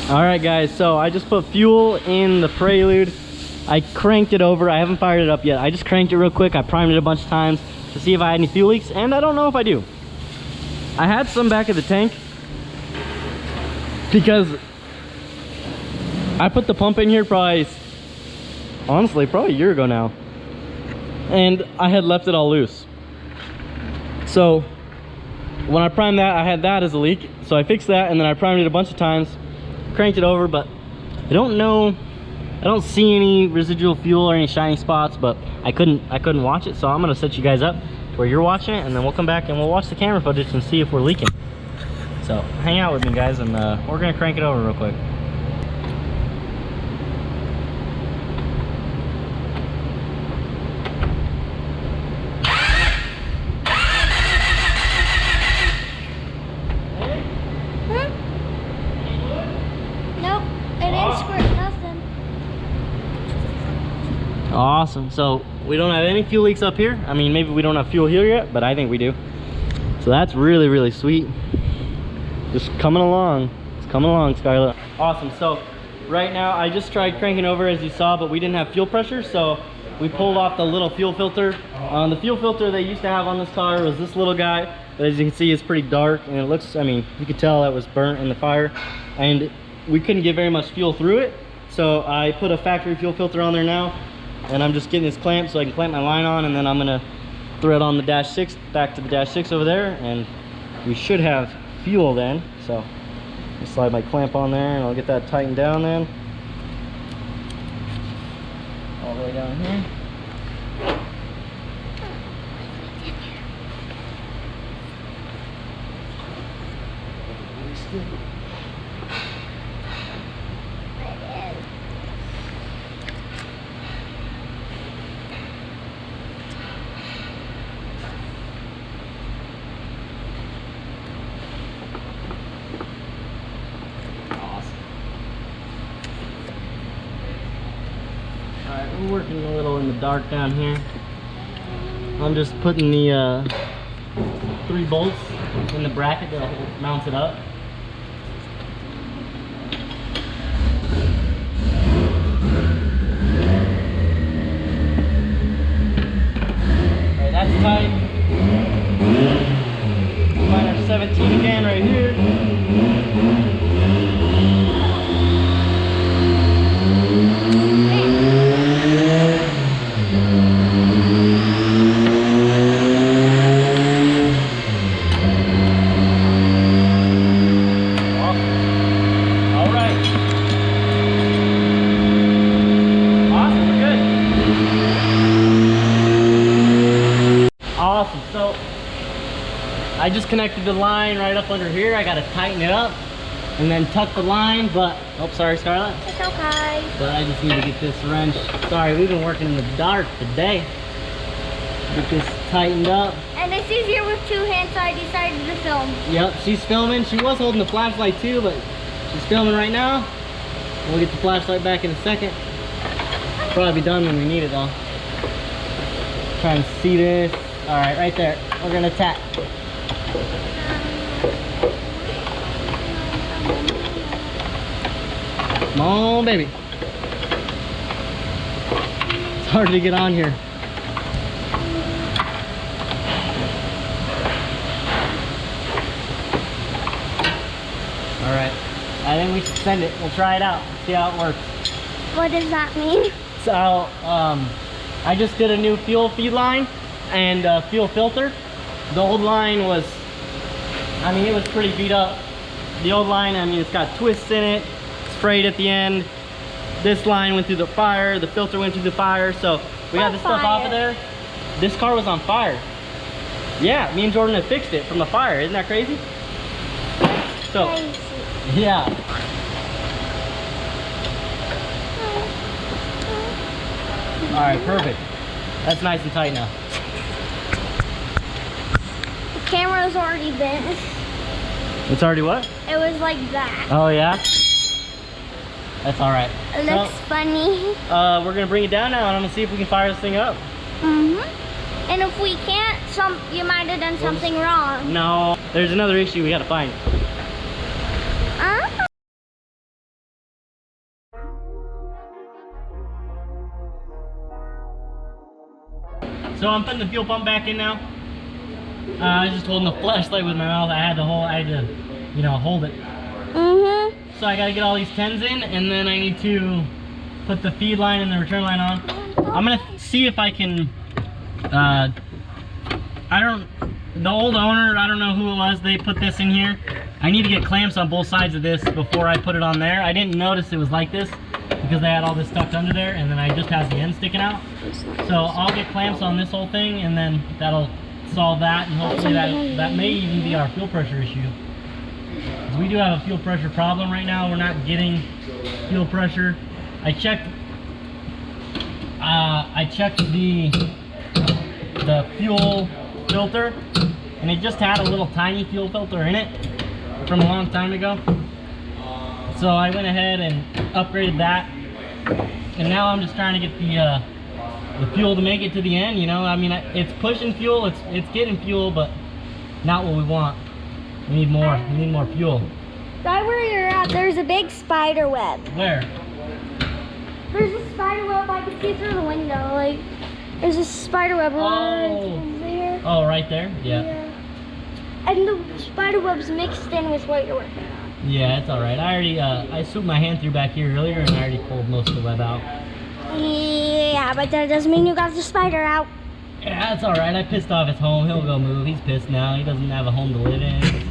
All right, guys, so I just put fuel in the Prelude. I cranked it over. I haven't fired it up yet. I just cranked it real quick. I primed it a bunch of times to see if I had any fuel leaks, and I don't know if I do. I had some back at the tank because I put the pump in here honestly, probably a year ago now, and I had left it all loose. So when I primed that, I had that as a leak, so I fixed that, and then I primed it a bunch of times, cranked it over, but I don't see any residual fuel or any shiny spots, but I couldn't watch it, so I'm gonna set you guys up where you're watching it, and then we'll come back and we'll watch the camera footage and see if we're leaking. So hang out with me, guys, and we're gonna crank it over real quick. Awesome. So we don't have any fuel leaks up here. I mean, maybe we don't have fuel here yet, but I think we do. So that's really, really sweet. Just coming along. It's coming along, Scarlett. Awesome. So right now I just tried cranking over, as you saw, but we didn't have fuel pressure, so we pulled off the little fuel filter. The fuel filter they used to have on this car was this little guy, but as you can see, it's pretty dark, and it looks, I mean, you could tell it was burnt in the fire, and we couldn't get very much fuel through it. So I put a factory fuel filter on there now, and I'm just getting this clamp so I can clamp my line on, and then I'm gonna thread on the dash 6 back to the dash 6 over there, and we should have fuel then. So I'll slide my clamp on there and I'll get that tightened down then, all the way down here. We're working a little in the dark down here. I'm just putting the 3 bolts in the bracket that mounts it up. Alright, that's tight. Find our 17 again right here. So I just connected the line right up under here. I gotta tighten it up and then tuck the line, but oh, sorry, Scarlett. It's okay. But I just need to get this wrench. Sorry, we've been working in the dark today. Get this tightened up. And it's easier with 2 hands, so I decided to film. Yep, she's filming. She was holding the flashlight too, but she's filming right now. We'll get the flashlight back in a second. Probably be done when we need it though. Try and see this. All right, right there. We're gonna tap. Come on, baby. It's hard to get on here. All right, I think we should send it. We'll try it out, see how it works. What does that mean? So, I just did a new fuel feed line and fuel filter. The old line was, I mean, it was pretty beat up. The old line, I mean, it's got twists in it, sprayed at the end. This line went through the fire, the filter went through the fire, so we got this stuff off of there. This car was on fire. Yeah, me and Jordan had fixed it from the fire. Isn't that crazy? So, Crazy. yeah. All right, perfect. That's nice and tight now. The camera's already bent. It's already what? It was like that. Oh yeah? That's all right. It looks funny. We're gonna bring it down now and I'm gonna see if we can fire this thing up. And if we can't, you might have done something wrong. No, there's another issue we gotta find. So I'm putting the fuel pump back in now. I was just holding the flashlight with my mouth. I had to, you know, hold it. So I gotta get all these 10s in, and then I need to put the feed line and the return line on. I'm gonna see if I can, the old owner, I don't know who it was, they put this in here. I need to get clamps on both sides of this before I put it on there. I didn't notice it was like this because they had all this stuck under there, and then I just have the end sticking out. So I'll get clamps on this whole thing, and then that'll solve that, and hopefully that may even be our fuel pressure issue. Because we do have a fuel pressure problem right now. We're not getting fuel pressure. I checked the fuel filter, and it just had a little tiny fuel filter in it from a long time ago. So I went ahead and upgraded that, and now I'm just trying to get the fuel to make it to the end. You know, I mean, it's pushing fuel, it's getting fuel, but not what we want. We need more. We need more fuel. Right where you're at, there's a big spider web. Where? There's a spider web. I can see through the window. Like, there's a spider web right there. Oh, right there? Yeah. And the spider web's mixed in with what you're working on. Yeah, it's all right. I already, I swooped my hand through back here earlier, and I already pulled most of the web out. Yeah, but that doesn't mean you got the spider out. Yeah, that's all right. I pissed off his home. He'll go move. He's pissed now. He doesn't have a home to live in.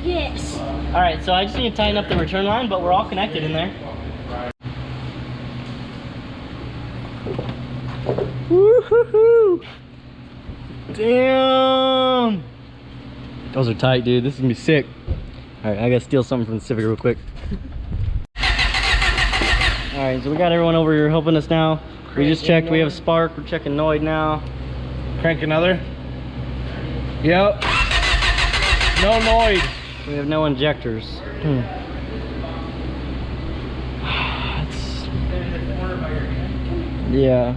Yes. All right, so I just need to tighten up the return line, but we're all connected in there. Woo-hoo-hoo! Damn! Those are tight, dude. This is gonna be sick. All right, I gotta steal something from the Civic real quick. All right, so we got everyone over here helping us now. We just checked, we have a spark. We're checking Noid now. Crank another. Yep. No Noid. We have no injectors. Yeah,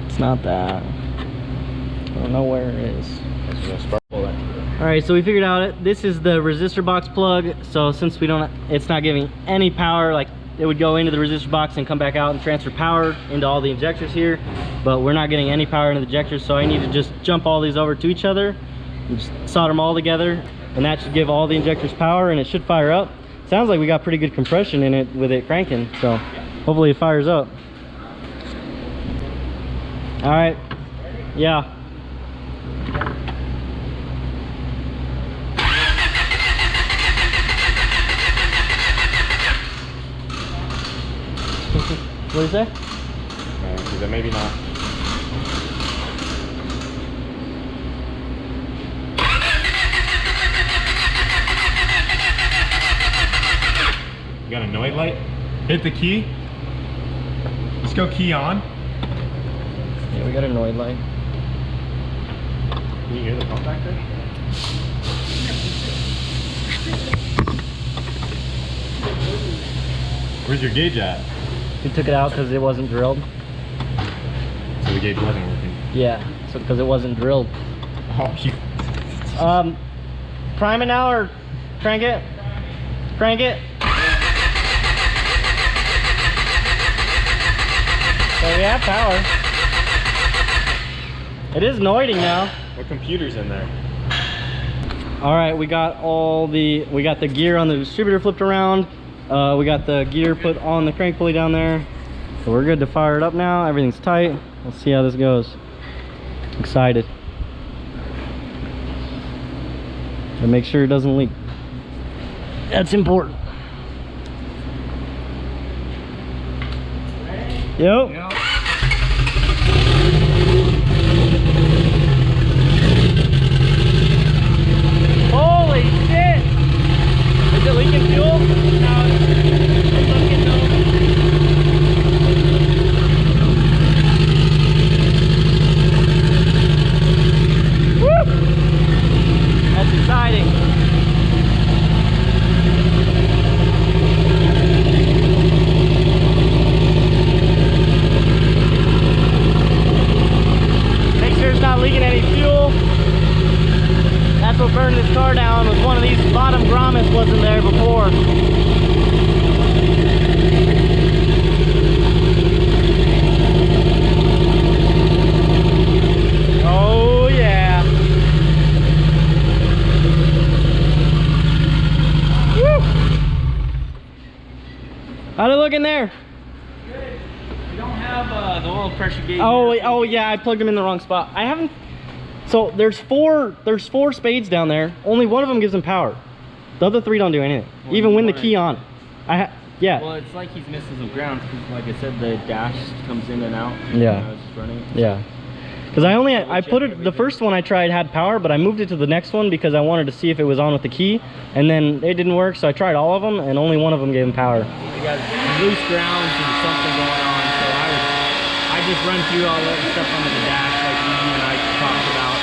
it's not that. I don't know where it is. All right, so we figured out it. This is the resistor box plug. So since it's not giving any power, like it would go into the resistor box and come back out and transfer power into all the injectors here, but we're not getting any power into the injectors, so I need to just jump all these over to each other and just solder them all together, and that should give all the injectors power, and it should fire up. Sounds like we got pretty good compression in it with it cranking, so hopefully it fires up. All right, yeah. What do you say? Maybe not. You got a Noid light? Hit the key. Let's go key on. Yeah, we got a Noid light. Can you hear the pump back there? Where's your gauge at? We took it out because it wasn't drilled. So the gauge wasn't working? Yeah, so because it wasn't drilled. Oh, you... Prime it now or crank it? Crank it. So we have power. It is noiding now. What computer's in there? All right, we got the gear on the distributor flipped around. We got the gear put on the crank pulley down there. So we're good to fire it up now. Everything's tight. Let's see how this goes. Excited. And make sure it doesn't leak. That's important. Yep. Holy shit! Is it leaking fuel? No, it's looking no. Woo! That's exciting. Make sure it's not leaking any fuel. That's what burned this car down, was one of these bottom grommets wasn't there before. Oh yeah. Woo! How'd it look in there? Good. You don't have the oil pressure gauge. Oh yeah, I plugged them in the wrong spot. I haven't. So there's four spades down there. Only one of them gives them power. The other three don't do anything, Well, even when the key on. Yeah. Well, it's like he's missing some grounds because, like I said, the dash comes in and out. Yeah. I was just running it. Yeah. Because I put it, the first one I tried had power, but I moved it to the next one because I wanted to see if it was on with the key, and then it didn't work, so I tried all of them, and only one of them gave them power. We got loose grounds and something going on, so I just run through all that stuff under the dash like you and I talked about.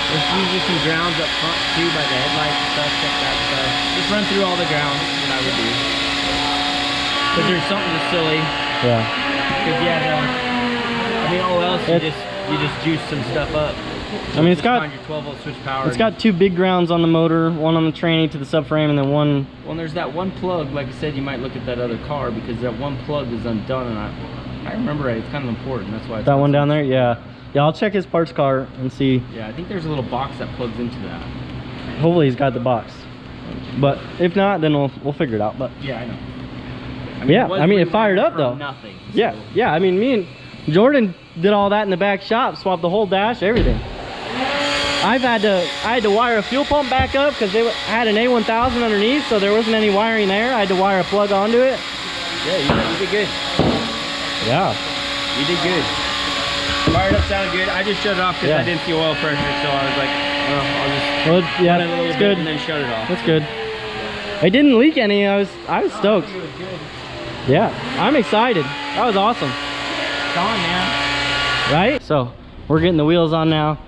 There's usually some grounds up front too by the headlights and stuff, check that stuff. Just run through all the grounds, what I would do. But there's something that's silly. Yeah. Because I mean, all else you just juice some stuff up. I mean, it's got find your 12-volt switch power. It's got two big grounds on the motor, one on the tranny to the subframe, and then one. Well, and there's that one plug. Like I said, you might look at that other car because that one plug is undone, and I remember it. It's kind of important. That's why. That one down there, yeah. Yeah, I'll check his parts car and see. Yeah, I think there's a little box that plugs into that. Hopefully he's got the box, but if not, then we'll figure it out. But yeah, I know. It fired up though. Nothing. So. Yeah. I mean, me and Jordan did all that in the back shop, swapped the whole dash, everything. I had to wire a fuel pump back up because they had an A1000 underneath, so there wasn't any wiring there. I had to wire a plug onto it. Yeah, you did good. Yeah. You did good. Fired up sounded good. I just shut it off because Yeah. I didn't see oil pressure, so I was like, well, I'll just Well, yeah, run it a little it's bit good. and then shut it off. That's good. It didn't leak any. I was stoked. It was good. Yeah, I'm excited. That was awesome. It's on, man. Right? So we're getting the wheels on now.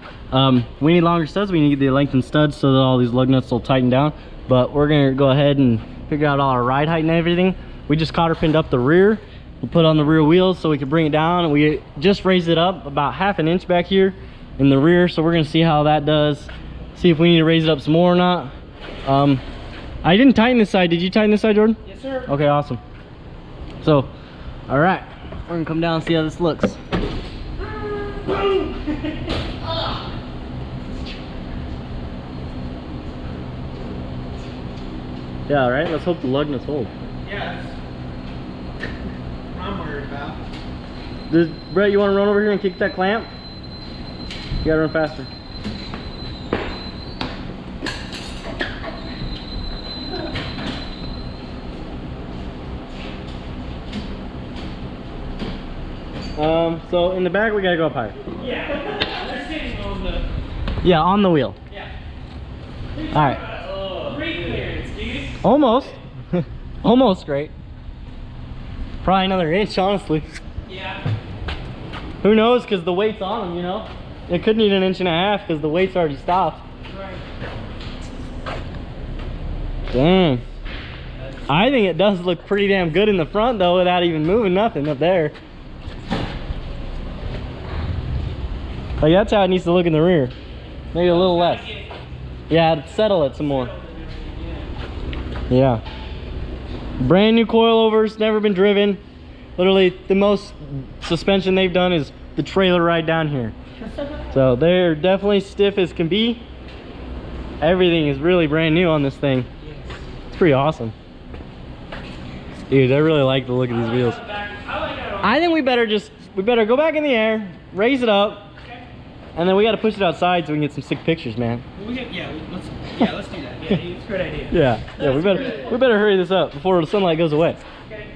We need longer studs. We need the lengthened studs so that all these lug nuts will tighten down. But we're gonna go ahead and figure out all our ride height and everything. We just cotter pinned up the rear. We'll put on the rear wheels so we can bring it down. And we just raised it up about ½ an inch back here in the rear. So we're gonna see how that does. See if we need to raise it up some more or not. I didn't tighten this side. Did you tighten this side, Jordan? Yes, sir. Okay, awesome. So, all right, we're gonna come down and see how this looks. Yeah, all right, let's hope the lug nuts hold. Yeah, that's what I'm worried about. Brett, you wanna run over here and kick that clamp? You gotta run faster. So in the back we gotta go up higher. Yeah, they're sitting on the... Yeah, on the wheel. Yeah. Alright. Great clearance, dude. Almost. Almost great. Probably another inch, honestly. Yeah. Who knows, because the weight's on them, you know? It could need an inch and a half because the weight's already stopped. Right. Dang. I think it does look pretty damn good in the front though without even moving nothing up there. Like that's how it needs to look in the rear. Maybe a little less. Yeah, settle it some more. Yeah. Brand new coilovers, never been driven. Literally the most suspension they've done is the trailer ride down here. So they're definitely stiff as can be. Everything is really brand new on this thing. It's pretty awesome. Dude, I really like the look of these wheels. I think we better go back in the air, raise it up, and then we got to push it outside so we can get some sick pictures, man. Let's do that. Yeah, it's a great idea. Yeah, we better hurry this up before the sunlight goes away. Okay.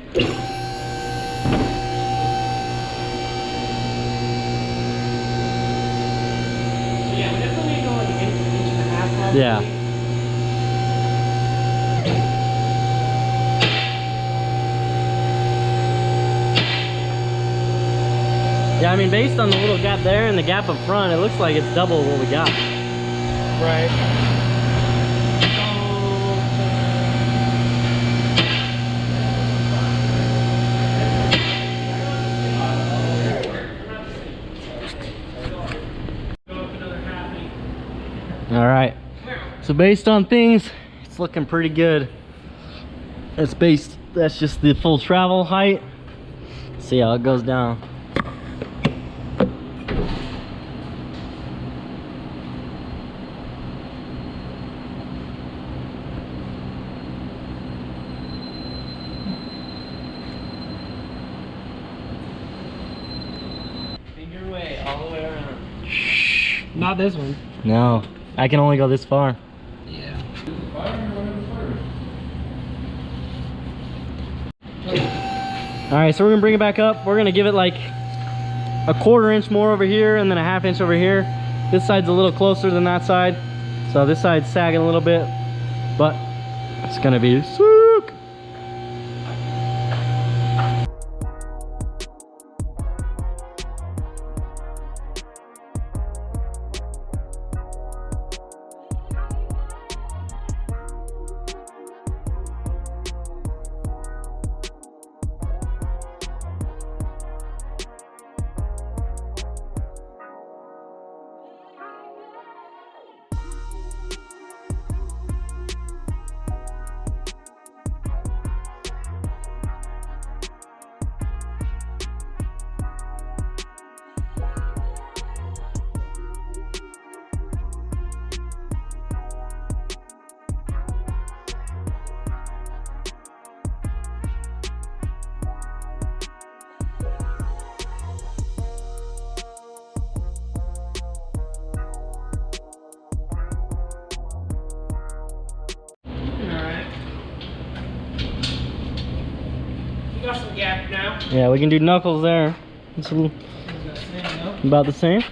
Yeah, we definitely need to go like an inch and a half. Probably. Yeah. Yeah, I mean, based on the little gap there and the gap up front, it looks like it's double what we got. Right. All right. So based on things, it's looking pretty good. That's just the full travel height. See how it goes down. Finger way all the way around. Not this one. No, I can only go this far. Yeah. All right, so we're gonna bring it back up. We're gonna give it like a 1/4 inch more over here and then a 1/2 inch over here. This side's a little closer than that side. So this side's sagging a little bit, but it's gonna be sick. Got some gap now. Yeah, we can do knuckles there. It's about the same.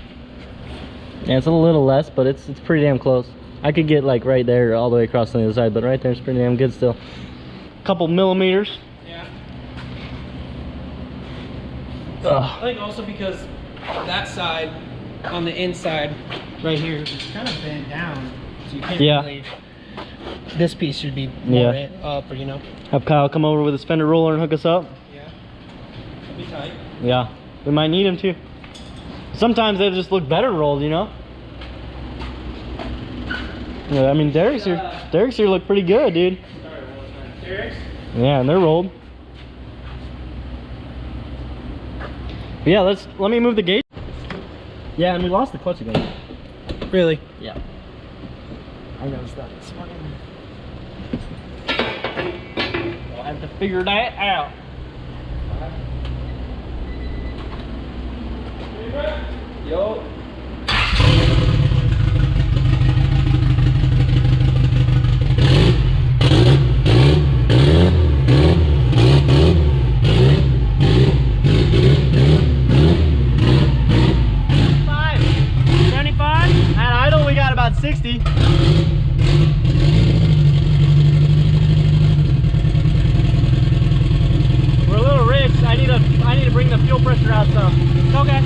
Yeah, it's a little less, but it's pretty damn close. I could get like right there all the way across on the other side, but right there it's pretty damn good still. Couple millimeters. Yeah. Ugh. I think also because that side on the inside right here is kind of bent down, so you can't really. This piece should be more up, or you know. Have Kyle come over with his fender roller and hook us up. Yeah. It'll be tight. Yeah, we might need him to. Sometimes they just look better rolled, you know. Yeah, I mean Derek's here look pretty good, dude. Derek's? Yeah, and they're rolled. But yeah, let me move the gauge. Yeah, and we lost the clutch again. Really? Yeah. I noticed that this morning. I'll have to figure that out. Yo. At idle, we got about 60. We're a little rich. I need to bring the fuel pressure out some. Okay.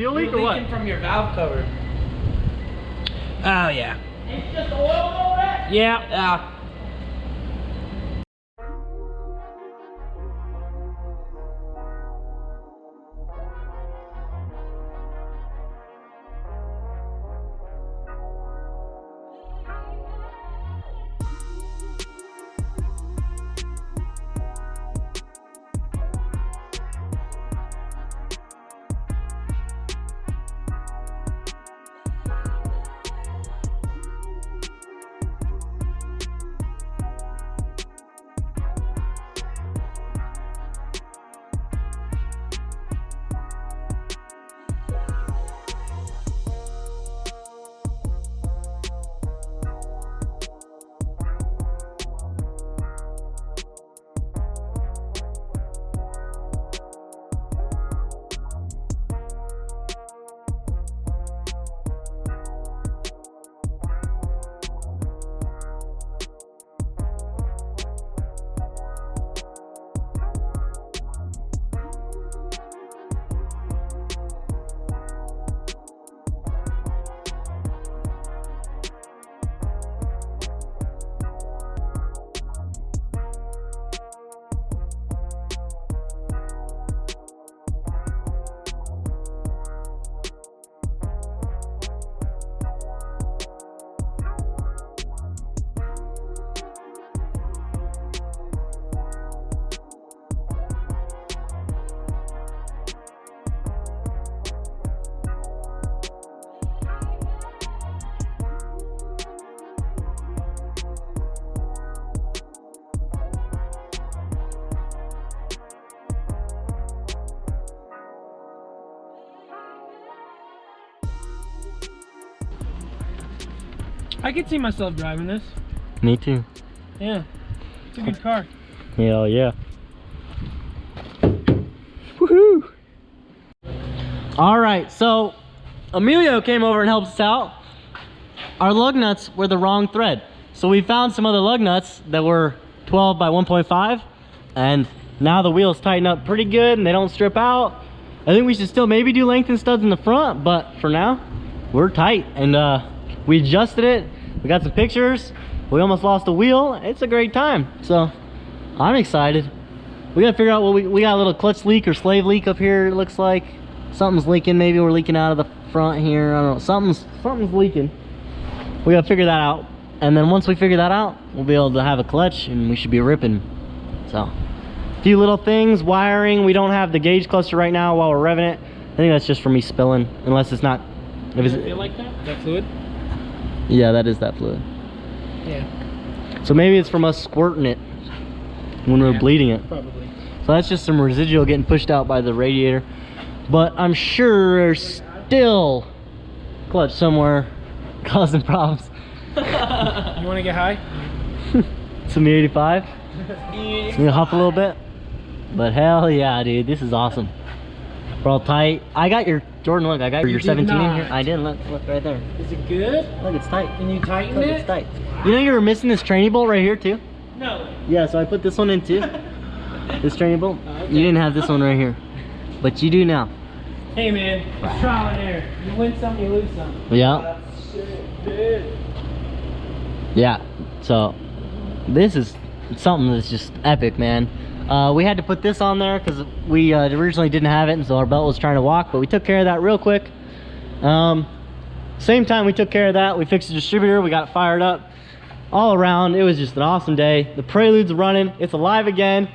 fuel leak or what? From your valve cover. Oh yeah. It's just oil over it? Yeah. I could see myself driving this. Me too. Yeah. It's a good car. Hell yeah. Woohoo! Alright, so Emilio came over and helped us out. Our lug nuts were the wrong thread. So we found some other lug nuts that were 12 by 1.5, and now the wheels tighten up pretty good and they don't strip out. I think we should still maybe do lengthen studs in the front, but for now, we're tight. And we adjusted it. We got some pictures. We almost lost a wheel. It's a great time. So I'm excited. We gotta figure out what we got a little clutch leak or slave leak up here, it looks like. Something's leaking. Maybe we're leaking out of the front here. I don't know. Something's leaking. We gotta figure that out. And then once we figure that out, we'll be able to have a clutch and we should be ripping. So a few little things, wiring. We don't have the gauge cluster right now while we're revving it. I think that's just for me spilling, unless it's not. If it's, feel like that? That fluid? Yeah, that is that fluid. Yeah. So maybe it's from us squirting it when we're bleeding it. Probably. So that's just some residual getting pushed out by the radiator. But I'm sure there's still clutch somewhere causing problems. You want to get high? Some 85. Gonna huff a little bit. But hell yeah, dude, this is awesome. We're all tight. I got your Jordan. Look, I got your 17 in here. I didn't. Look right there. Is it good? Look, it's tight. Can you tighten Look, it? it's tight. You know you were missing this training bolt right here too. No. Yeah, so I put this one in too. This training bolt. Okay. You didn't have this one right here, but you do now. Hey man, it's trial and error. You win some, you lose some. Yeah. Yeah. So this is something that's just epic, man. We had to put this on there because we originally didn't have it, and so our belt was trying to walk, but we took care of that real quick. Same time we took care of that, we fixed the distributor, we got it fired up. All around, it was just an awesome day. The Prelude's running, it's alive again.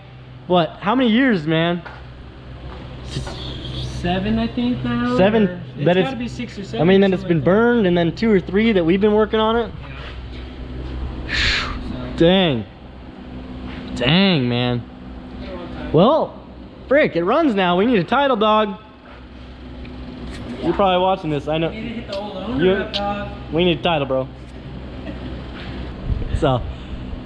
What, how many years, man? 7, I think now. 7. It's That gotta it's, be 6 or 7. I mean, then it's been burned, and then 2 or 3 that we've been working on it. Dang. Dang, man. Well, frick, it runs now. We need a title, dog. You're probably watching this, I know. You need to hit the old owner up, dog. We need a title, bro. So,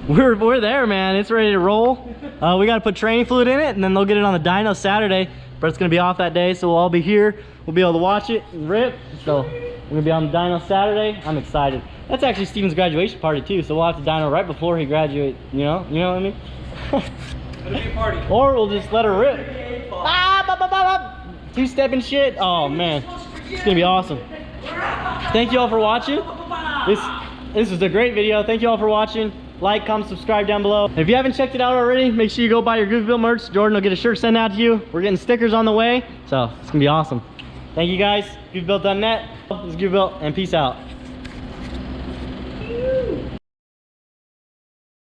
we're there, man. It's ready to roll. We got to put training fluid in it, and then they'll get it on the dyno Saturday. Brett's going to be off that day, so we'll all be here. We'll be able to watch it and rip. So, we're going to be on the dyno Saturday. I'm excited. That's actually Steven's graduation party, too, so we'll have to dyno right before he graduates, you know what I mean? It'll be a party. Or we'll just let her rip. Two-stepping shit. Oh, man. It's gonna be awesome. Thank you all for watching. This is a great video. Thank you all for watching. Like, comment, subscribe down below. If you haven't checked it out already, make sure you go buy your GoofyBuilt merch. Jordan will get a shirt sent out to you. We're getting stickers on the way, so it's gonna be awesome. Thank you guys. GoofyBuilt.net. This is GoofyBuilt, and peace out.